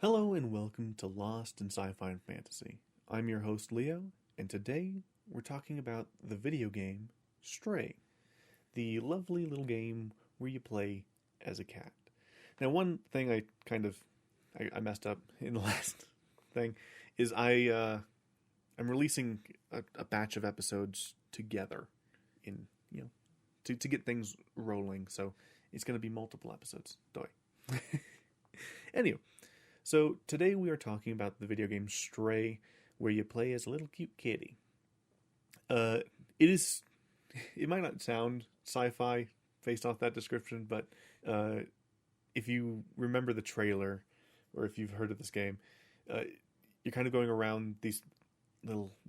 Hello and welcome to Lost in Sci-Fi and Fantasy. I'm your host Leo, and today we're talking about the video game Stray, the lovely little game where you play as a cat. Now, one thing I messed up in the last thing is I'm releasing a batch of episodes together in to get things rolling. So it's going to be multiple episodes. Anyway. So today we are talking about the video game Stray, where you play as a little cute kitty. It might not sound sci-fi based off that description, but if you remember the trailer, or if you've heard of this game, you're kind of going around this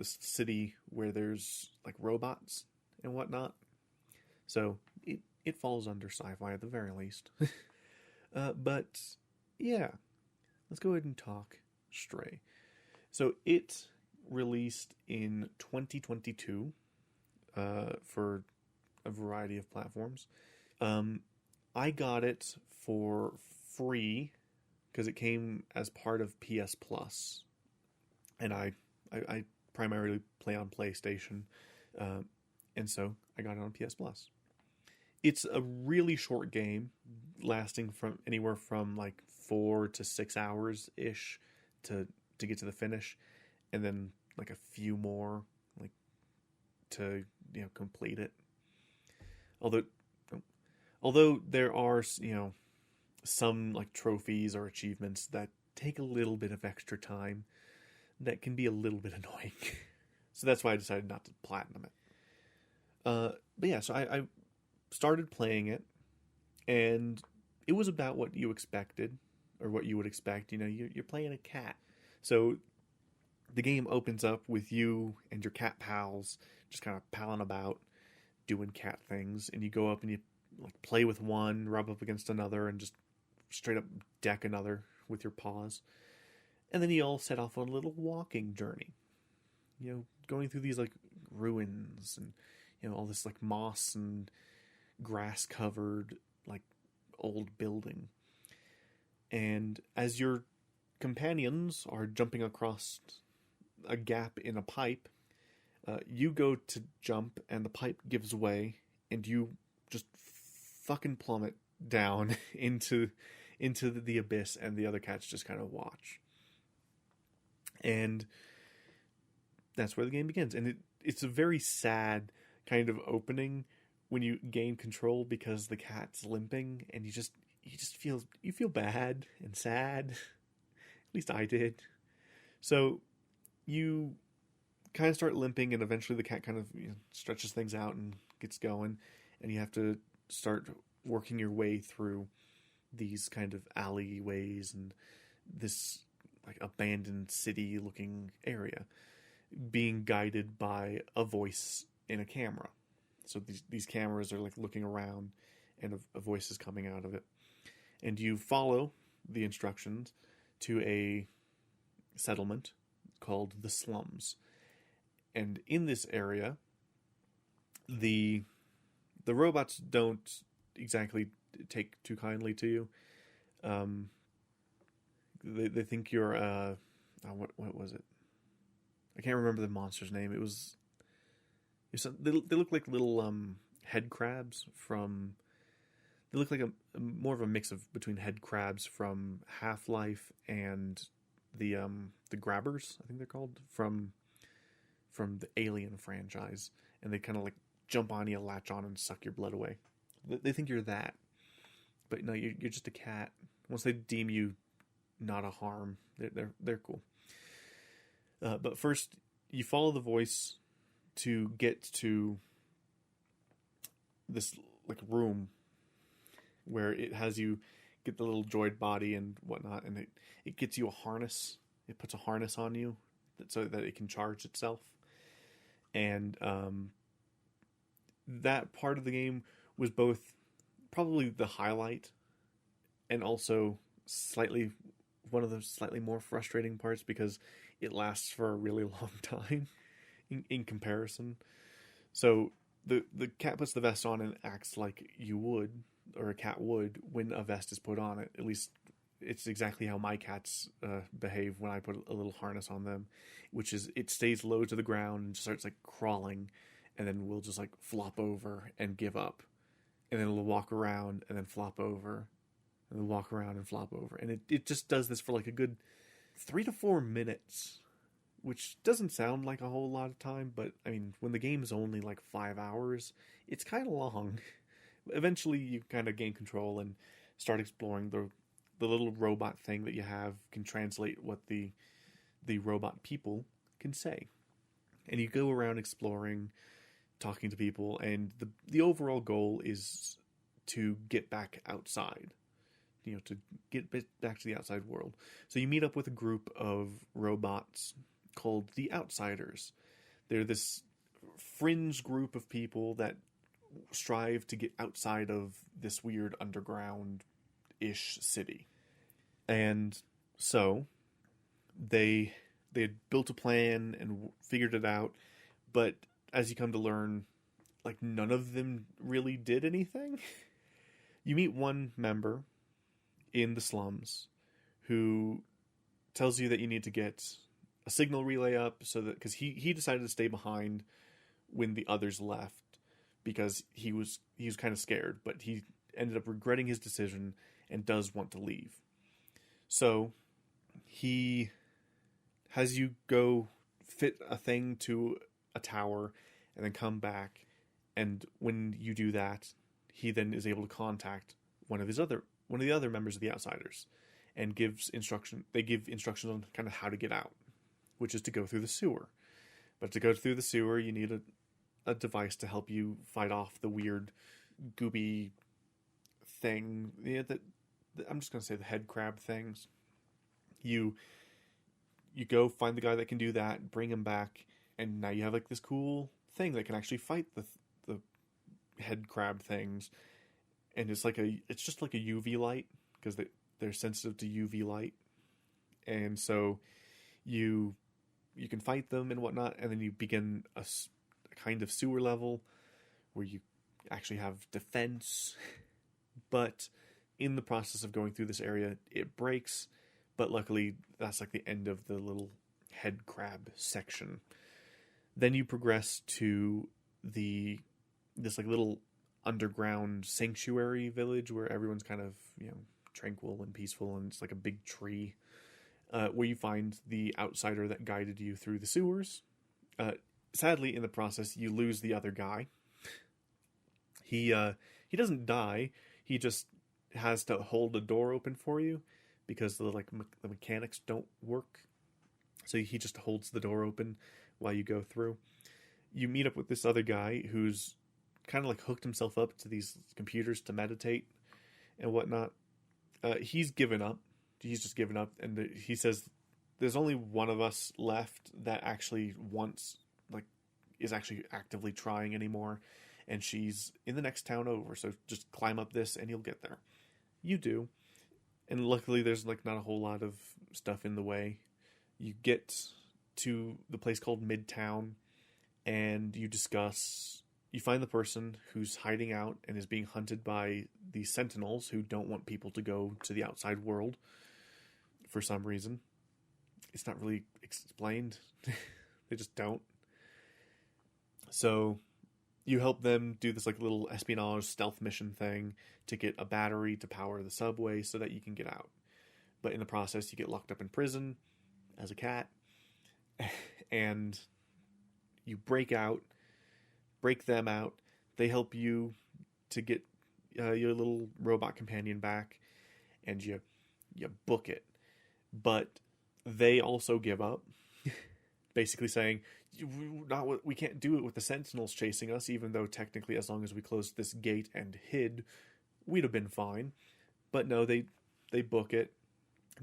city where there's like robots and whatnot. So it falls under sci-fi at the very least. But yeah. Let's go ahead and talk Stray. So it released in 2022 for a variety of platforms. I got it for free because it came as part of PS Plus, and I primarily play on PlayStation, and so I got it on PS Plus. It's a really short game, lasting from anywhere from like 4 to 6 hours ish to get to the finish, and then like a few more like to complete it. Although there are some like trophies or achievements that take a little bit of extra time that can be a little bit annoying. So that's why I decided not to platinum it. But yeah, so I started playing it, and it was about what you expected, or what you would expect. You're playing a cat. So the game opens up with you and your cat pals just kind of palling about, doing cat things, and you go up and you like play with one, rub up against another, and just straight up deck another with your paws. And then you all set off on a little walking journey. Going through these like ruins and all this like moss and grass covered like old building. And as your companions are jumping across a gap in a pipe, you go to jump and the pipe gives way and you just fucking plummet down into the abyss, and the other cats just kind of watch. And that's where the game begins. And it's a very sad kind of opening when you gain control, because the cat's limping, and you feel bad and sad. At least I did. So you kind of start limping, and eventually the cat kind of stretches things out and gets going, and you have to start working your way through these kind of alleyways and this like abandoned city looking area, being guided by a voice in a camera. So these cameras are like looking around, and a voice is coming out of it. And you follow the instructions to a settlement called the Slums. And in this area, the robots don't exactly take too kindly to you. They think you're what was it? I can't remember the monster's name. They look like little head crabs from. They look like a more of a mix between head crabs from Half-Life and the Grabbers, I think they're called, from the Alien franchise, and they kind of like jump on you, latch on, and suck your blood away. They think you're that, but no, you're just a cat. Once they deem you not a harm, they're cool. But first, you follow the voice to get to this like room where it has you get the little droid body and whatnot, and it gets you a harness. It puts a harness on you so that it can charge itself. And that part of the game was both probably the highlight and also one of the slightly more frustrating parts, because it lasts for a really long time in comparison. So the cat puts the vest on and acts like you would, or a cat would, when a vest is put on it, at least it's exactly how my cats behave when I put a little harness on them, which is it stays low to the ground and starts like crawling, and then we'll just like flop over and give up, and then it'll walk around and then flop over, and then walk around and flop over, and it just does this for like a good 3 to 4 minutes, which doesn't sound like a whole lot of time, but I mean, when the game's only like 5 hours, it's kind of long. Eventually, you kind of gain control and start exploring the little robot thing that you have can translate what the robot people can say, and you go around exploring, talking to people, and the overall goal is to get back outside. To get back to the outside world. So you meet up with a group of robots called the Outsiders. They're this fringe group of people that strive to get outside of this weird underground-ish city. And so they had built a plan and figured it out, but as you come to learn, like, none of them really did anything. You meet one member in the slums who tells you that you need to get a signal relay up, so that because he decided to stay behind when the others left, because he was kind of scared, but he ended up regretting his decision and does want to leave. So he has you go fit a thing to a tower and then come back, and when you do that, he then is able to contact one of the other members of the Outsiders and gives instruction. They give instructions on kind of how to get out, which is to go through the sewer. But to go through the sewer, you need a device to help you fight off the weird, gooby thing. Yeah, I'm just going to say the head crab things. You go find the guy that can do that, bring him back, and now you have like this cool thing that can actually fight the head crab things. And it's just like a UV light, because they're sensitive to UV light. And so you can fight them and whatnot, and then you begin a kind of sewer level where you actually have defense. But in the process of going through this area, it breaks. But luckily, that's like the end of the little head crab section. Then you progress to this like little underground sanctuary village where everyone's kind of, tranquil and peaceful, and it's like a big tree, where you find the outsider that guided you through the sewers. Sadly, in the process, you lose the other guy. He doesn't die. He just has to hold the door open for you because the mechanics don't work. So he just holds the door open while you go through. You meet up with this other guy who's kind of like hooked himself up to these computers to meditate and whatnot. He's given up. He's just given up, and he says there's only one of us left that actually is actually actively trying anymore, and she's in the next town over, so just climb up this and you'll get there. You do, and luckily there's like not a whole lot of stuff in the way. You get to the place called Midtown, and you find the person who's hiding out and is being hunted by the Sentinels, who don't want people to go to the outside world for some reason. It's not really explained. They just don't. So you help them do this like little espionage stealth mission thing to get a battery to power the subway so that you can get out. But in the process, you get locked up in prison as a cat, and you break them out. They help you to get your little robot companion back, and you book it. But they also give up, basically saying, we can't do it with the Sentinels chasing us, even though technically as long as we closed this gate and hid, we'd have been fine. But no, they book it,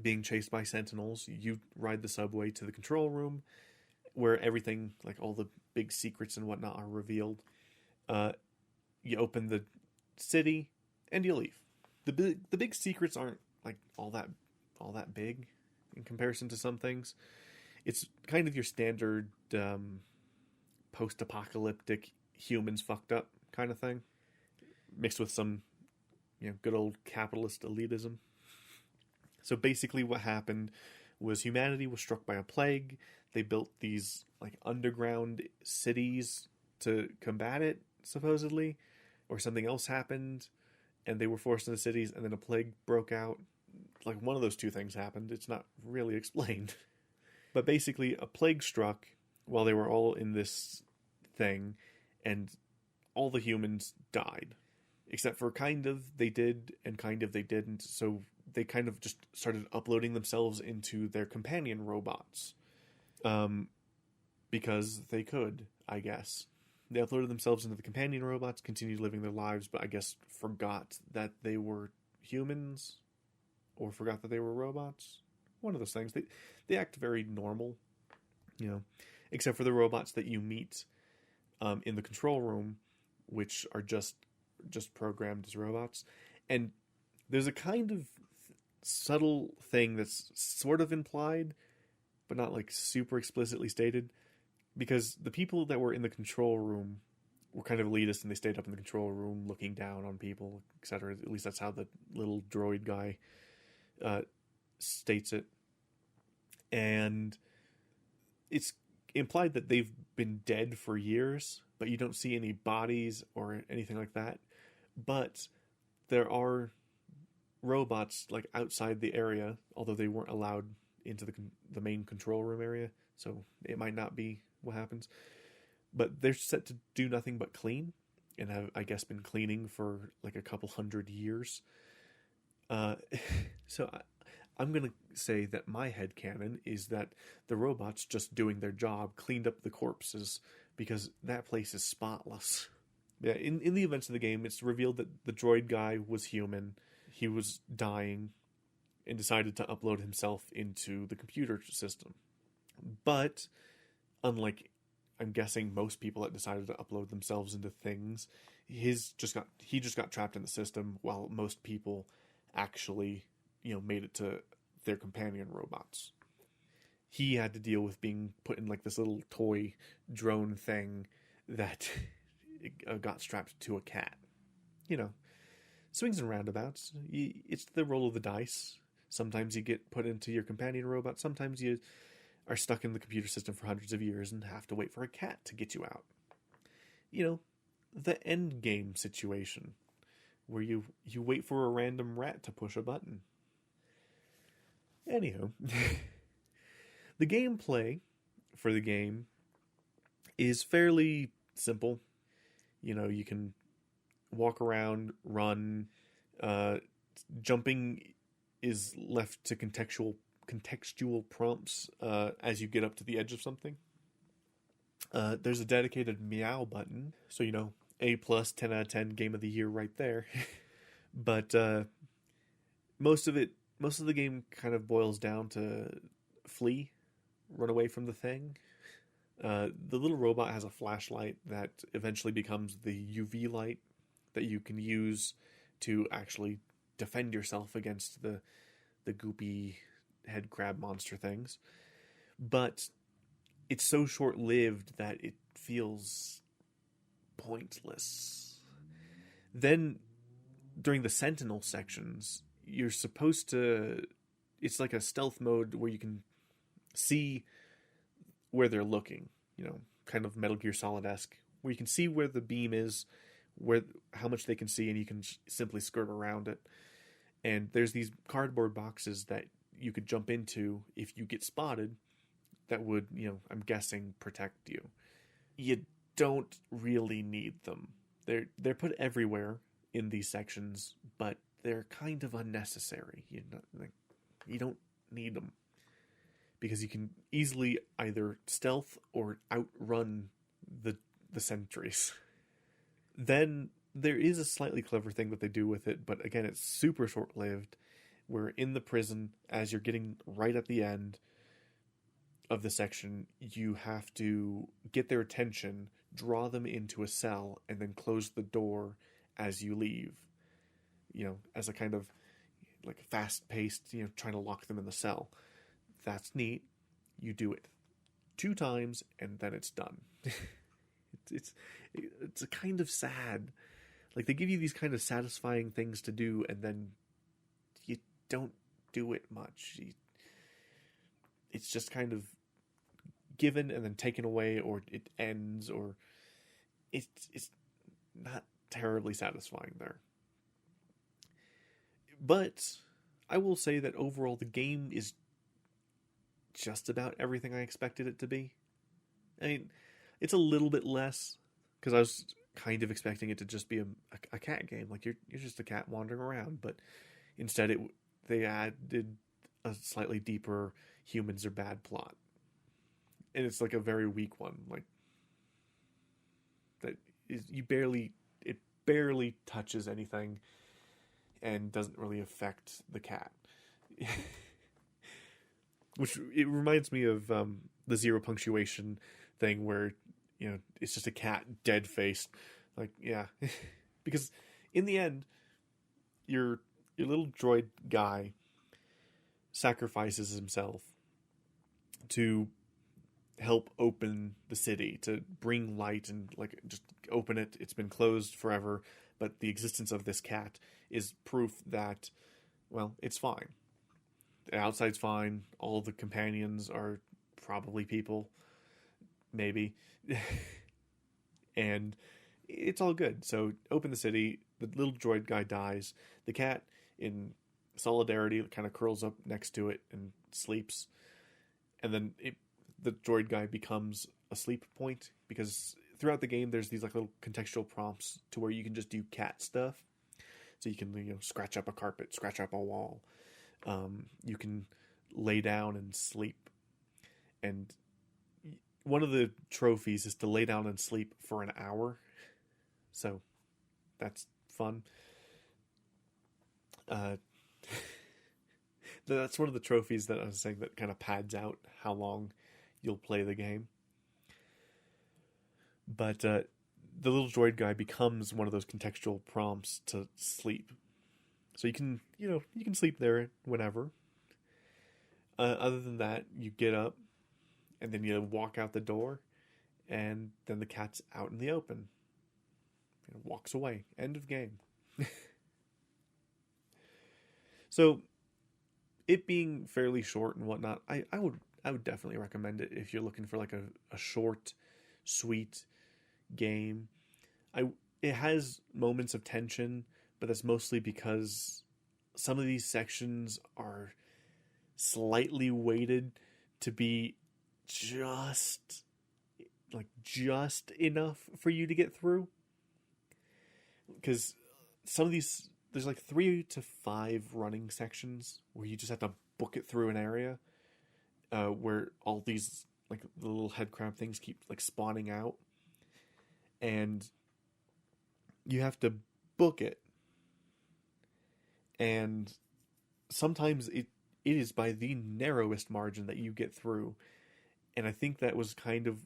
being chased by Sentinels. You ride the subway to the control room, where everything, like all the big secrets and whatnot, are revealed. You open the city, and you leave. The big secrets aren't like all that big in comparison to some things. It's kind of your standard post-apocalyptic humans fucked up kind of thing, mixed with some good old capitalist elitism. So basically what happened was humanity was struck by a plague. They built these like underground cities to combat it, supposedly, or something else happened and they were forced into cities and then a plague broke out. Like one of those two things happened. It's not really explained. But basically a plague struck while they were all in this thing and all the humans died. Except for kind of they did and kind of they didn't. So they kind of just started uploading themselves into their companion robots. Because they could, I guess. They uploaded themselves into the companion robots, continued living their lives, but I guess forgot that they were humans. Or forgot that they were robots. One of those things. They act very normal, you know. Except for the robots that you meet in the control room, which are just programmed as robots. And there's a kind of subtle thing that's sort of implied, but not like super explicitly stated. Because the people that were in the control room were kind of elitist and they stayed up in the control room looking down on people, etc. At least that's how the little droid guy states it. And it's implied that they've been dead for years, but you don't see any bodies or anything like that. But there are robots like outside the area, although they weren't allowed into the main control room area, so it might not be what happens. But they're set to do nothing but clean, and have, I guess, been cleaning for like a couple hundred years. So I'm going to say that my headcanon is that the robots just doing their job cleaned up the corpses because that place is spotless. Yeah, in the events of the game, it's revealed that the droid guy was human. He was dying and decided to upload himself into the computer system. But unlike, I'm guessing, most people that decided to upload themselves into things, he just got trapped in the system, while most people actually, made it to their companion robots. He had to deal with being put in like this little toy drone thing that got strapped to a cat. Swings and roundabouts. It's the roll of the dice. Sometimes you get put into your companion robot. Sometimes you are stuck in the computer system for hundreds of years and have to wait for a cat to get you out. The end game situation where you wait for a random rat to push a button. Anywho, the gameplay for the game is fairly simple. You can walk around, run, jumping is left to contextual prompts as you get up to the edge of something. There's a dedicated meow button, so A+, 10 out of 10 game of the year right there. But most of the game kind of boils down to flee, run away from the thing. The little robot has a flashlight that eventually becomes the UV light that you can use to actually defend yourself against the goopy head crab monster things. But it's so short-lived that it feels pointless. Then, during the Sentinel sections, you're supposed to... It's like a stealth mode where you can see where they're looking. Kind of Metal Gear Solid-esque. Where you can see where the beam is, how much they can see, and you can simply skirt around it. And there's these cardboard boxes that you could jump into if you get spotted that would, I'm guessing, protect you. You don't really need them. They're put everywhere in these sections, but they're kind of unnecessary. You don't need them. Because you can easily either stealth or outrun the sentries. Then there is a slightly clever thing that they do with it, but again, it's super short-lived. Where in the prison, as you're getting right at the end of the section, you have to get their attention, draw them into a cell, and then close the door as you leave. As a kind of like fast-paced, trying to lock them in the cell. That's neat. You do it 2 times, and then it's done. It's a kind of sad. Like, they give you these kind of satisfying things to do, and then you don't do it much. It's just kind of given and then taken away, or it ends, or it's not terribly satisfying there. But I will say that overall the game is just about everything I expected it to be. I mean, it's a little bit less, because I was kind of expecting it to just be a cat game. Like, you're just a cat wandering around, but instead they added a slightly deeper humans are bad plot. And it's like a very weak one. Like, that is, it barely touches anything and doesn't really affect the cat. Which, it reminds me of the zero punctuation thing where, it's just a cat dead-faced. Like, yeah. Because in the end, your little droid guy sacrifices himself to help open the city, to bring light and, like, just open it. It's been closed forever, but the existence of this cat is proof that, well, it's fine. The outside's fine. All the companions are probably people. Maybe. And it's all good. So, open the city. The little droid guy dies. The cat, in solidarity, kind of curls up next to it and sleeps. And then the droid guy becomes a sleep point, because throughout the game there's these like little contextual prompts to where you can just do cat stuff. So you can scratch up a carpet, scratch up a wall. You can lay down and sleep. And one of the trophies is to lay down and sleep for an hour. So that's fun. That's one of the trophies that I was saying that kind of pads out how long you'll play the game. But the little droid guy becomes one of those contextual prompts to sleep. So you can sleep there whenever. Other than that, you get up, and then you walk out the door, and then the cat's out in the open. It walks away. End of game. So, it being fairly short and whatnot, I would definitely recommend it if you're looking for like a short, sweet game. It has moments of tension, but that's mostly because some of these sections are slightly weighted to be just enough for you to get through. Because some of these, there's like 3 to 5 running sections where you just have to book it through an area where all these like the little head crab things keep like spawning out, and you have to book it. And sometimes it is by the narrowest margin that you get through. And I think that was kind of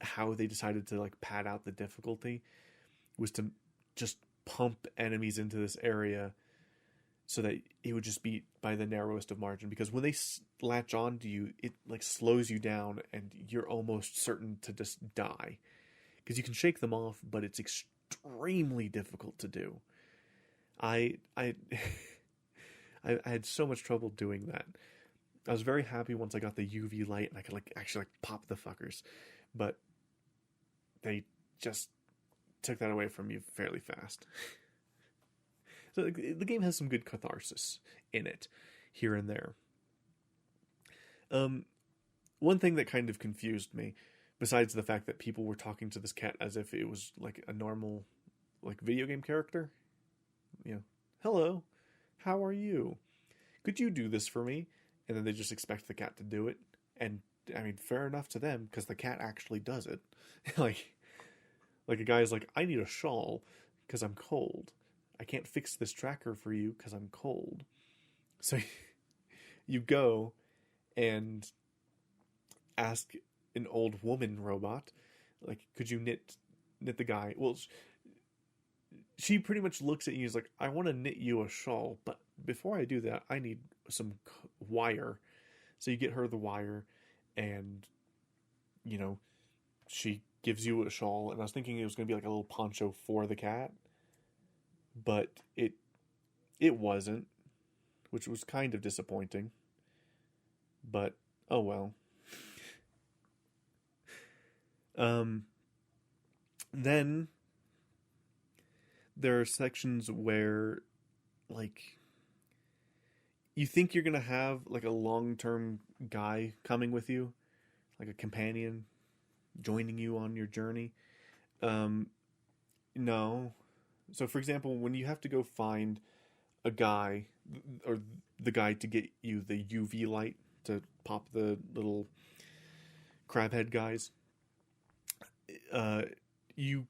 how they decided to like pad out the difficulty, was to just pump enemies into this area so that it would just be by the narrowest of margin. Because when they latch on to you, it like slows you down and you're almost certain to just die. Because you can shake them off, but it's extremely difficult to do. I had so much trouble doing that. I was very happy once I got the UV light and I could actually pop the fuckers. But they just took that away from you fairly fast. So the game has some good catharsis in it, here and there. One thing that kind of confused me, besides the fact that people were talking to this cat as if it was like a normal like video game character. Hello, how are you? Could you do this for me? And then they just expect the cat to do it. And I mean, fair enough to them, because the cat actually does it. like a guy's like, I need a shawl because I'm cold. I can't fix this tracker for you because I'm cold. So you go and ask an old woman robot, like, could you knit the guy? Well, she pretty much looks at you and is like, I want to knit you a shawl, but before I do that, I need some wire. So you get her the wire, and, she gives you a shawl. And I was thinking it was going to be like a little poncho for the cat, but it wasn't, which was kind of disappointing. But, oh well. Then there are sections where, like, you think you're going to have, like, a long-term guy coming with you, like a companion joining you on your journey. No. So, for example, when you have to go find a guy, or the guy to get you the UV light to pop the little crabhead guys, you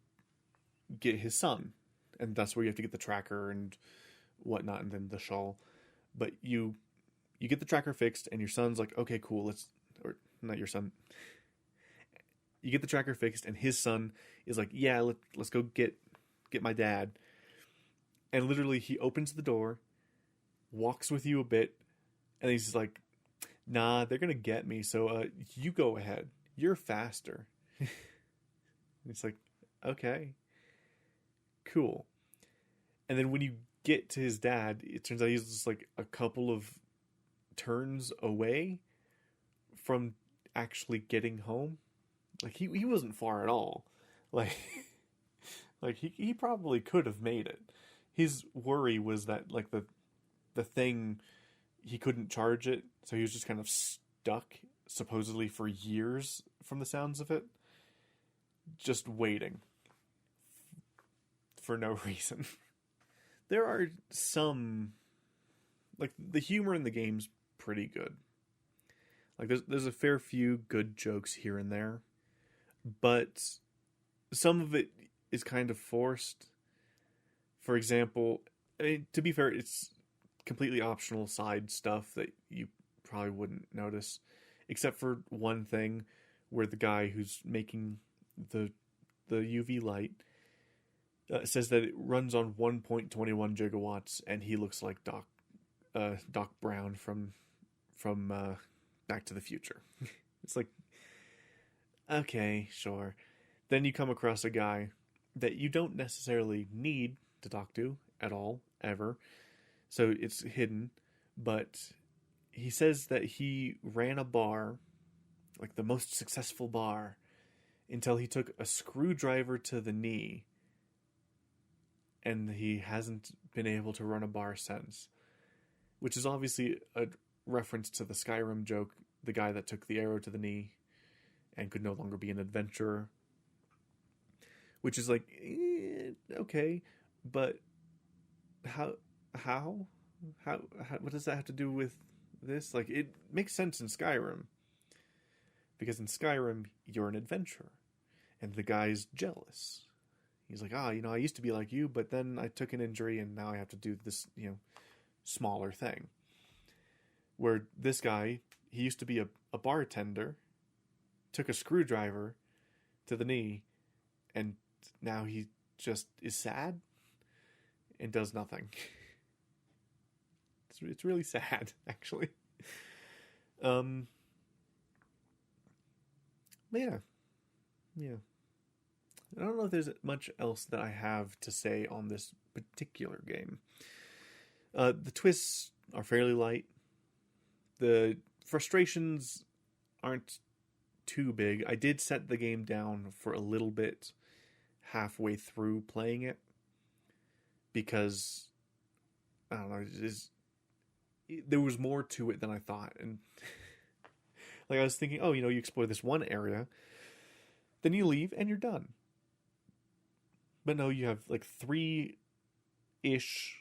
get his son, and that's where you have to get the tracker and whatnot, and then the shawl. But you get the tracker fixed, and your son's like, okay, cool, or not your son. You get the tracker fixed, and his son is like, yeah, let's go get my dad. And literally, he opens the door, walks with you a bit, and he's just like, nah, they're gonna get me, so you go ahead. You're faster. It's like, okay, cool. And then when you get to his dad, it turns out he's just like a couple of turns away from actually getting home. Like, he wasn't far at all. Like, like he probably could have made it. His worry was that, like, the thing, he couldn't charge it, so he was just kind of stuck, supposedly for years from the sounds of it, just waiting for no reason. There are some, like, the humor in the game's pretty good. Like, there's a fair few good jokes here and there, but some of it is kind of forced. For example, I mean, to be fair, it's completely optional side stuff that you probably wouldn't notice, except for one thing where the guy who's making the UV light says that it runs on 1.21 gigawatts, and he looks like Doc Brown from Back to the Future. It's like, okay, sure. Then you come across a guy that you don't necessarily need to talk to at all, ever. So it's hidden, but he says that he ran a bar, like the most successful bar, until he took a screwdriver to the knee, and he hasn't been able to run a bar since. Which is obviously a reference to the Skyrim joke, the guy that took the arrow to the knee and could no longer be an adventurer. Which is like, okay, but how, what does that have to do with this? Like, it makes sense in Skyrim, because in Skyrim, you're an adventurer, and the guy's jealous. He's like, I used to be like you, but then I took an injury, and now I have to do this, smaller thing. Where this guy, he used to be a bartender, took a screwdriver to the knee, and now he just is sad and does nothing. It's really sad, actually. Yeah. I don't know if there's much else that I have to say on this particular game. The twists are fairly light. The frustrations aren't too big. I did set the game down for a little bit halfway through playing it, because, I don't know, there was more to it than I thought. And like, I was thinking, you explore this one area, then you leave and you're done. But no, you have like 3-ish,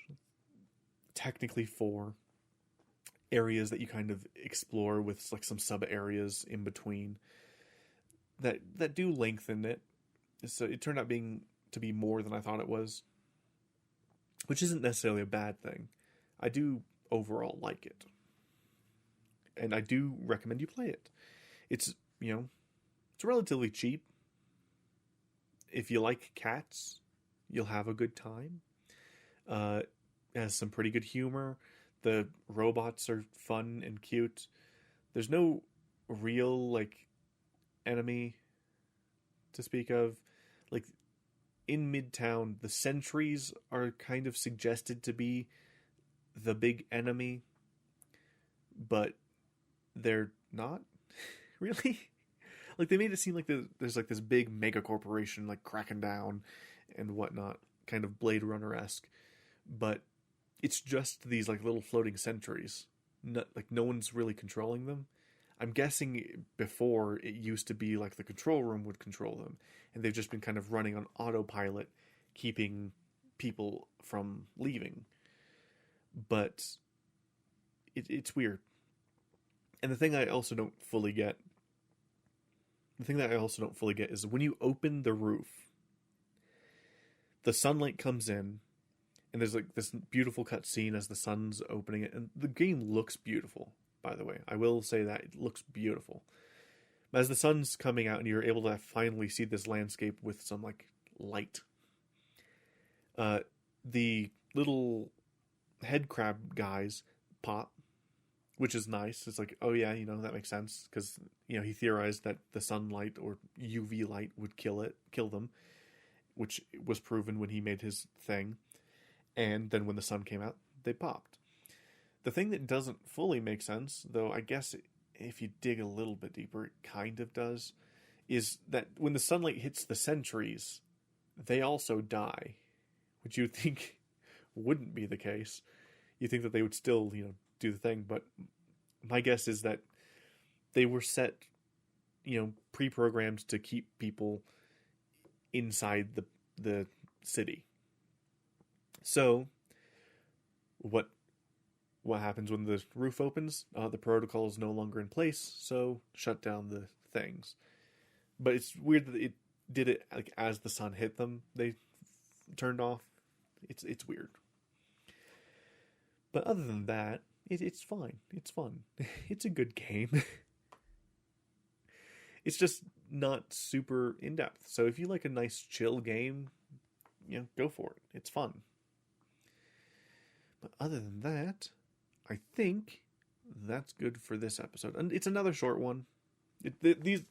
technically 4 areas that you kind of explore, with like some sub areas in between that do lengthen it. So it turned out to be more than I thought it was, which isn't necessarily a bad thing. I do overall like it, and I do recommend you play it. It's it's relatively cheap. If you like cats, you'll have a good time. It has some pretty good humor. The robots are fun and cute. There's no real, like, enemy to speak of. Like, in Midtown, the sentries are kind of suggested to be the big enemy, but they're not really. Like, they made it seem like there's like this big mega corporation like cracking down and whatnot, kind of Blade Runner-esque, but it's just these like little floating sentries. Like, no one's really controlling them. I'm guessing before it used to be like the control room would control them, and they've just been kind of running on autopilot, keeping people from leaving. But it's weird. And the thing that I also don't fully get is when you open the roof, the sunlight comes in, and there's like this beautiful cutscene as the sun's opening it, and the game looks beautiful, by the way. I will say that it looks beautiful. As the sun's coming out and you're able to finally see this landscape with some like light, the little head crab guys pop, which is nice. It's like, oh yeah, that makes sense, because he theorized that the sunlight or UV light would kill them, which was proven when he made his thing. And then when the sun came out, they popped. The thing that doesn't fully make sense, though I guess if you dig a little bit deeper, it kind of does, is that when the sunlight hits the sentries, they also die, which you would think wouldn't be the case. You think that they would still, do the thing, but my guess is that they were set, pre-programmed to keep people inside the city. So, what happens when the roof opens? The protocol is no longer in place, so shut down the things. But it's weird that it did it like as the sun hit them. They turned off. It's weird. But other than that, it's fine. It's fun. It's a good game. It's just not super in-depth. So if you like a nice chill game, go for it. It's fun. But other than that, I think that's good for this episode. And it's another short one. These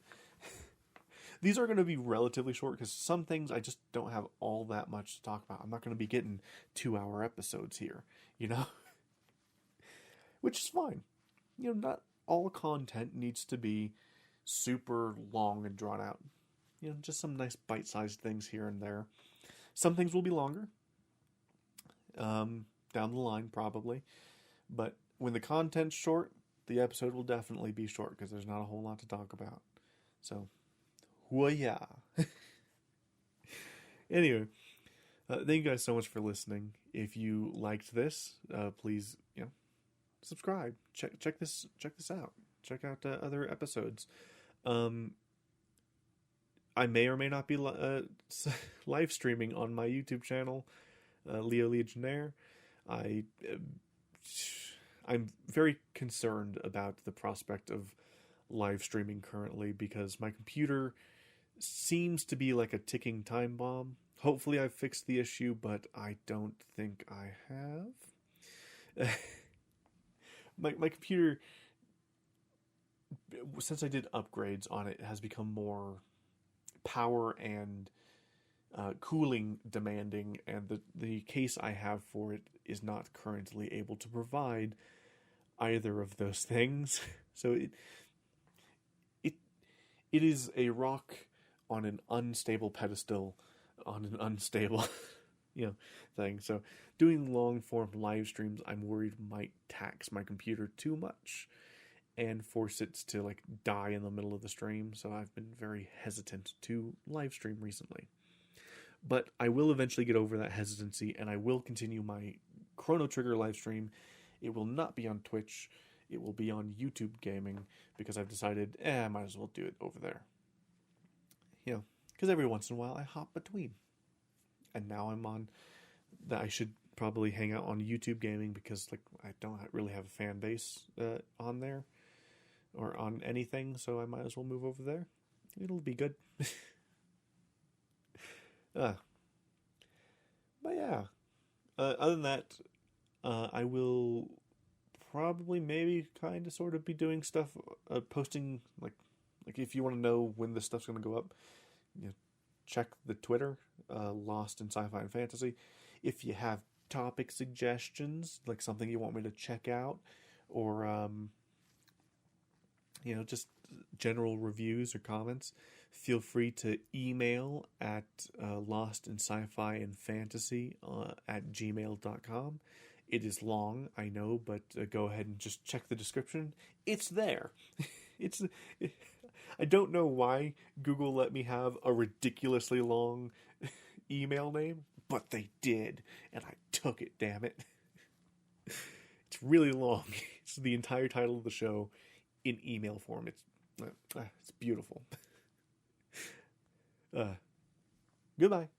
are going to be relatively short because some things I just don't have all that much to talk about. I'm not going to be getting 2-hour episodes here, Which is fine. Not all content needs to be super long and drawn out. Just some nice bite-sized things here and there. Some things will be longer. Down the line, probably. But when the content's short, the episode will definitely be short because there's not a whole lot to talk about. So, yeah. Anyway, thank you guys so much for listening. If you liked this, please, subscribe. Check this out. Check out other episodes. I may or may not be live streaming on my YouTube channel, Legionnaire. I'm very concerned about the prospect of live streaming currently because my computer seems to be like a ticking time bomb. Hopefully I've fixed the issue, but I don't think I have. My computer, since I did upgrades on it, has become more power and cooling demanding, and the case I have for it is not currently able to provide either of those things. So it is a rock on an unstable pedestal on an unstable thing. So doing long form live streams, I'm worried might tax my computer too much and force it to like die in the middle of the stream. So I've been very hesitant to live stream recently. But I will eventually get over that hesitancy, and I will continue my Chrono Trigger live stream. It will not be on Twitch. It will be on YouTube Gaming, because I've decided, I might as well do it over there. Because every once in a while I hop between. And now I'm on that. I should probably hang out on YouTube Gaming, because I don't really have a fan base on there or on anything, so I might as well move over there. It'll be good. But yeah, other than that, I will probably maybe kind of sort of be doing stuff, posting like if you want to know when this stuff's going to go up, check the Twitter, Lost in Sci-Fi and Fantasy. If you have topic suggestions, like something you want me to check out, or just general reviews or comments, feel free to email at lost in sci-fi and fantasy at gmail.com. It is long, I know, but go ahead and just check the description. It's there. I don't know why Google let me have a ridiculously long email name, but they did, and I took it, damn it. It's really long. It's the entire title of the show in email form. It's beautiful. Goodbye.